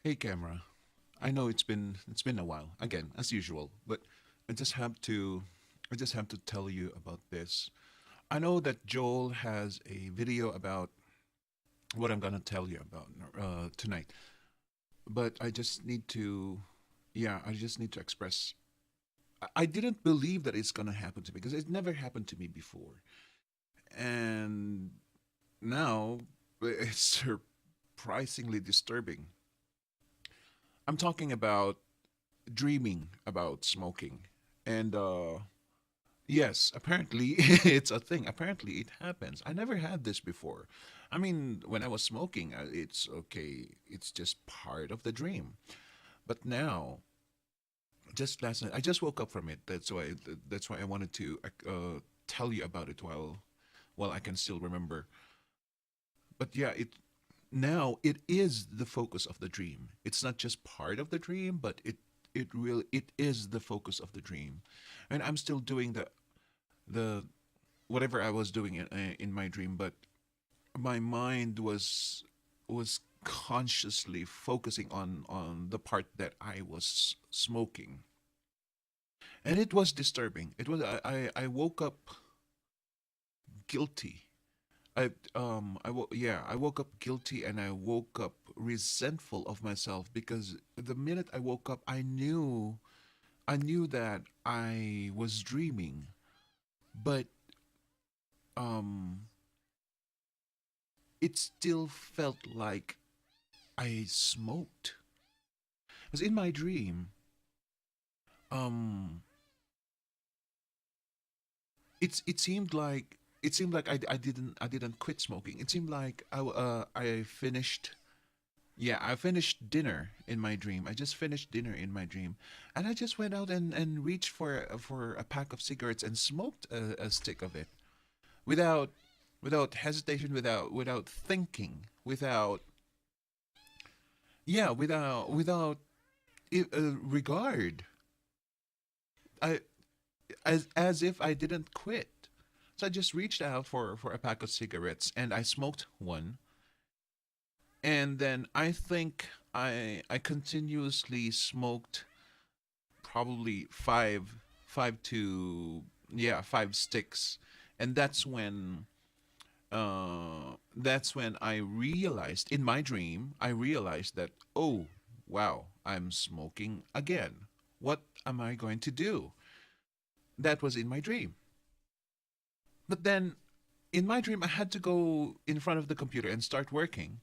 Hey, camera. I know it's been a while again, as usual, but I just have to I just have to tell you about this. I know that Joel has a video about what I'm gonna tell you about tonight, but I just need to express. I didn't believe that it's gonna happen to me because it never happened to me before, and now it's surprisingly disturbing. I'm talking about dreaming about smoking. And yes, apparently it's a thing. Apparently it happens. I never had this before. I mean, when I was smoking, it's okay. It's just part of the dream. But now, just last night, I just woke up from it. That's why I wanted to tell you about it while I can still remember. But yeah, it is the focus of the dream. It's not just part of the dream, but it is the focus of the dream. And I'm still doing the whatever I was doing in my dream, but my mind was consciously focusing on the part that I was smoking, and it was disturbing. It was I woke up guilty. I woke up guilty, and I woke up resentful of myself because the minute I woke up, I knew that I was dreaming, but um it still felt like I smoked. Because in my dream, um, it seemed like I didn't quit smoking. It seemed like I finished. Yeah, I finished dinner in my dream. I just finished dinner in my dream, and I just went out and reached for a pack of cigarettes and smoked a stick of it without without hesitation, without thinking, without yeah, without regard. I as if I didn't quit. So I just reached out for a pack of cigarettes and I smoked one. And then I think I continuously smoked probably five sticks. And that's when I realized in my dream, I realized that, oh wow, I'm smoking again. What am I going to do? That was in my dream. But then in my dream, I had to go in front of the computer and start working.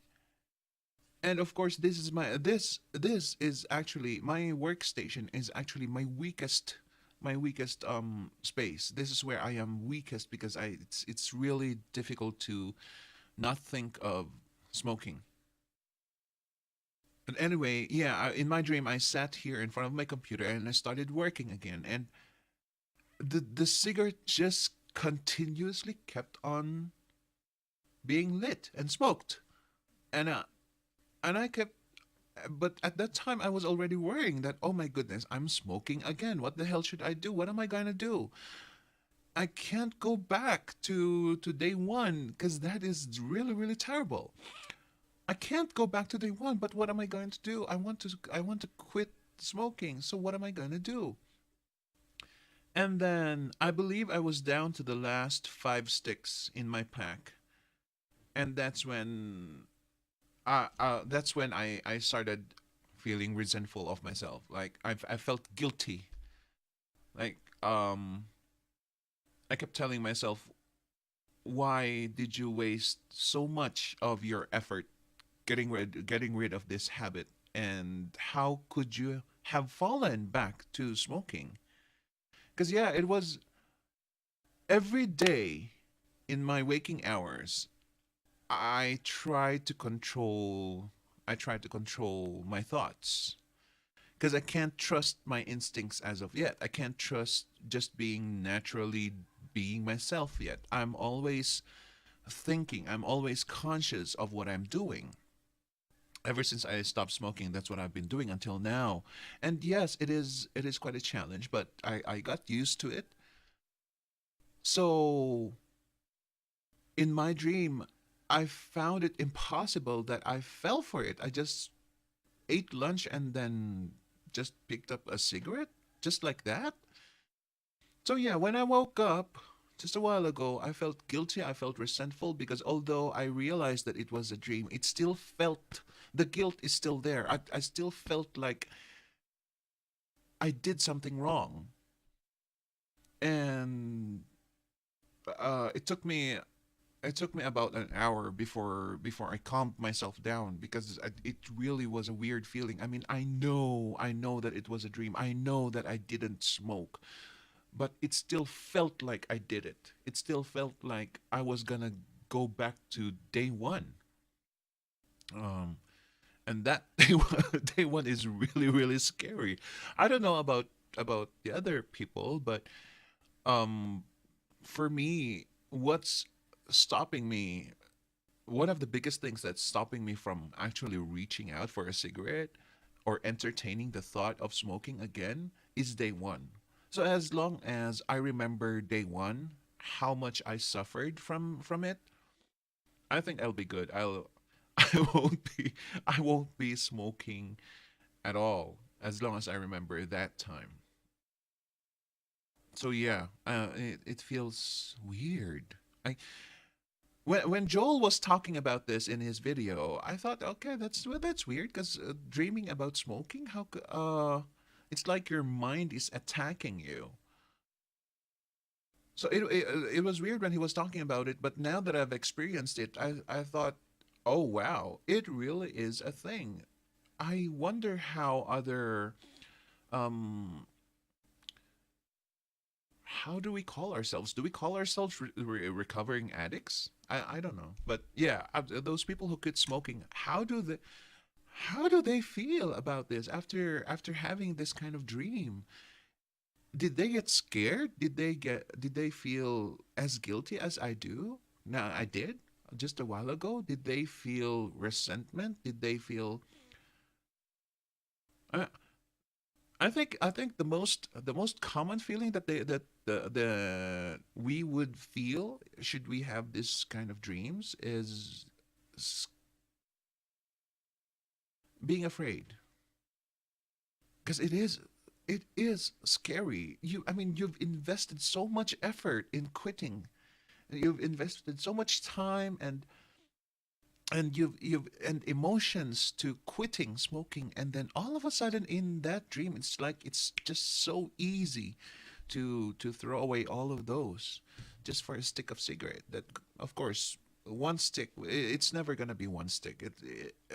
And of course, this is actually my workstation is actually my weakest space. This is where I am weakest because it's really difficult to not think of smoking. But anyway, yeah, in my dream, I sat here in front of my computer and I started working again, and the cigarette just continuously kept on being lit and smoked, and I kept. But at that time, I was already worrying that, oh my goodness, I'm smoking again. What the hell should I do? What am I gonna do? I can't go back to day one because that is really really terrible. I can't go back to day one. But what am I going to do? I want to quit smoking. So what am I going to do? And then I believe I was down to the last five sticks in my pack, and that's when I started feeling resentful of myself. Like I felt guilty. Like I kept telling myself, why did you waste so much of your effort getting rid of this habit, and how could you have fallen back to smoking? Because yeah, it was every day in my waking hours. I tried to control. I tried to control my thoughts because I can't trust my instincts as of yet. I can't trust just being naturally being myself yet. I'm always thinking. I'm always conscious of what I'm doing. Ever since I stopped smoking, that's what I've been doing until now. And yes, it is quite a challenge, but I got used to it. So in my dream, I found it impossible that I fell for it. I just ate lunch and then just picked up a cigarette just like that. So yeah, when I woke up just a while ago, I felt guilty. I felt resentful because although I realized that it was a dream, it still felt the guilt is still there. I still felt like I did something wrong. And it took me about an hour before I calmed myself down because it really was a weird feeling. I mean, I know that it was a dream. I know that I didn't smoke, but it still felt like I did it. It still felt like I was gonna go back to day one. Um, and that day one is really really scary. I don't know about the other people, but um, for me, what's stopping me one of the biggest things that's stopping me from actually reaching out for a cigarette or entertaining the thought of smoking again is day one. So as long as I remember day one, how much I suffered from it, I think I'll be good. I won't be smoking at all as long as I remember that time. So yeah, it feels weird. I when Joel was talking about this in his video, I thought, okay, that's weird because dreaming about smoking, it's like your mind is attacking you. So it was weird when he was talking about it, but now that I've experienced it, I thought, oh wow, it really is a thing. I wonder um how do we call ourselves? Do we call ourselves recovering addicts? I don't know, but yeah, those people who quit smoking, how do they feel about this after having this kind of dream? Did they get scared? Did they feel as guilty as I do? Now I did just a while ago. Did they feel resentment? Did they feel I, I think the most common feeling that they that the we would feel should we have this kind of dreams is s- being afraid, because it is scary. You've invested so much effort in quitting. You've invested so much time and you've and emotions to quitting smoking, and then all of a sudden in that dream it's like it's just so easy to throw away all of those just for a stick of cigarette. That, of course, one stick, it's never going to be one stick.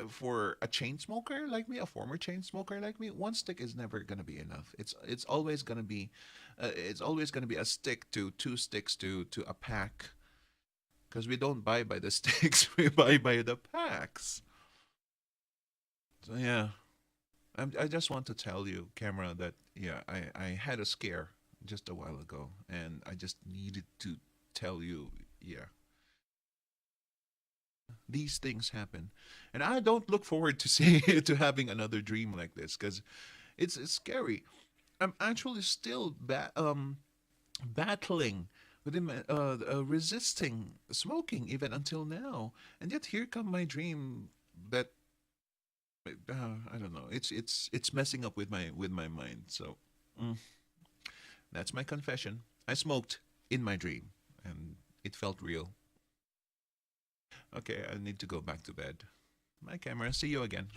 For a chain smoker like me, a former chain smoker like me, one stick is never going to be enough. It's always going to be a stick to two sticks to a pack, because we don't buy by the sticks, we buy by the packs. So yeah, I just want to tell you, camera, that yeah, I had a scare just a while ago, and I just needed to tell you, yeah, these things happen, and I don't look forward to see to having another dream like this because it's scary. I'm actually still battling with him, resisting smoking even until now, and yet here come my dream that I don't know. It's messing up with my mind. So mm, that's my confession. I smoked in my dream, and it felt real. Okay, I need to go back to bed. My camera. See you again.